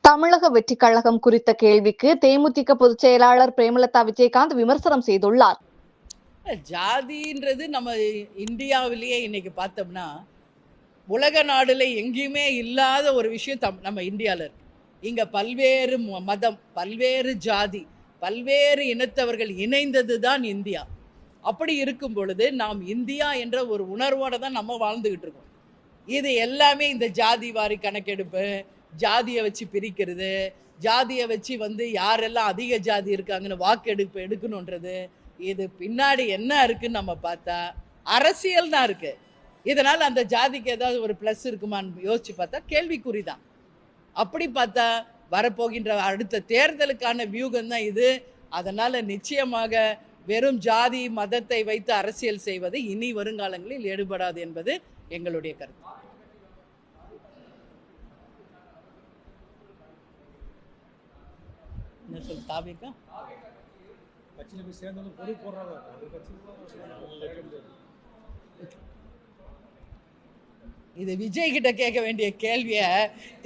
தமிழக வெற்றிக் கழகம் குறித்த கேள்விக்கு தேமுதிக பொதுச் செயலாளர் பிரேமலதா விஜயகாந்த் விமர்சனம் செய்துள்ளார். ஜாதின்றது நம்ம இந்தியாவிலேயே இன்னைக்கு பார்த்தோம்னா உலக நாடுல எங்கேயுமே இல்லாத ஒரு விஷயம் நம்ம இந்தியாவில் இருக்கு. இங்க பல்வேறு மதம், பல்வேறு ஜாதி, பல்வேறு இனத்தவர்கள் இணைந்தது தான் இந்தியா. அப்படி இருக்கும் பொழுது நாம் இந்தியா என்ற ஒரு உணர்வோடு தான் நம்ம வாழ்ந்துகிட்டு இருக்கோம். இது எல்லாமே இந்த ஜாதி வாரி கணக்கெடுப்பு, ஜாதியை வச்சு பிரிக்கிறது, ஜாதியை வச்சு யாரெல்லாம் அதிக ஜாதி இருக்காங்கன்னு வாக்கெடுப்பு எடுக்கணுன்றது, இது பின்னாடி என்ன இருக்குன்னு நம்ம பார்த்தா அரசியல் தான் இருக்கு. இதனால் அந்த ஜாதிக்கு ஏதாவது ஒரு ப்ளஸ் இருக்குமான்னு யோசிச்சு பார்த்தா கேள்விக்குறி தான். அப்படி பார்த்தா வரப்போகின்ற அடுத்த தேர்தலுக்கான வியூகம் தான் இது. அதனால் நிச்சயமாக வெறும் ஜாதி மதத்தை வைத்து அரசியல் செய்வது இனி வருங்காலங்களில் எடுபடாது என்பது எங்களுடைய கருத்து. என்ன சொல் தாவிக்கா இது விஜய் கிட்ட கேட்க வேண்டிய கேள்விய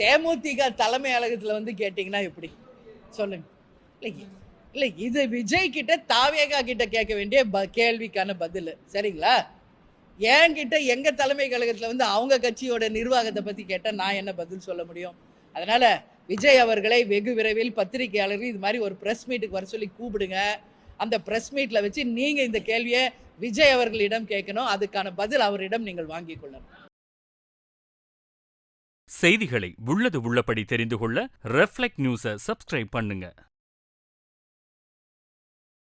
தேமுதிக தலைமை அலகத்துல கேட்டீங்கன்னா எப்படி சொல்லுங்க? இல்ல இது விஜய் கிட்ட தாவேகா கிட்ட கேட்க வேண்டிய கேள்விக்கான பதில். சரிங்களா? என்கிட்ட எங்க தலைமை கழகத்துல அவங்க கட்சியோட நிர்வாகத்தை பத்தி கேட்டா நான் என்ன பதில் சொல்ல முடியும்? அதனால விஜய் அவர்களை வெகு விரைவில் பத்திரிகையாளர்கள் இது மாதிரி ஒரு பிரஸ் மீட்டுக்கு வர சொல்லி கூப்பிடுங்க. அந்த பிரஸ் மீட்ல வச்சு நீங்க இந்த கேள்வியை விஜய் அவர்களிடம் கேட்கணும். அதுக்கான பதில் அவரிடம் நீங்கள் வாங்கிக் கொள்ளணும். செய்திகளை உள்ளது உள்ளபடி தெரிந்து கொள்ள ரெஃப்ளெக்ட் நியூஸை சப்ஸ்கிரைப் பண்ணுங்க.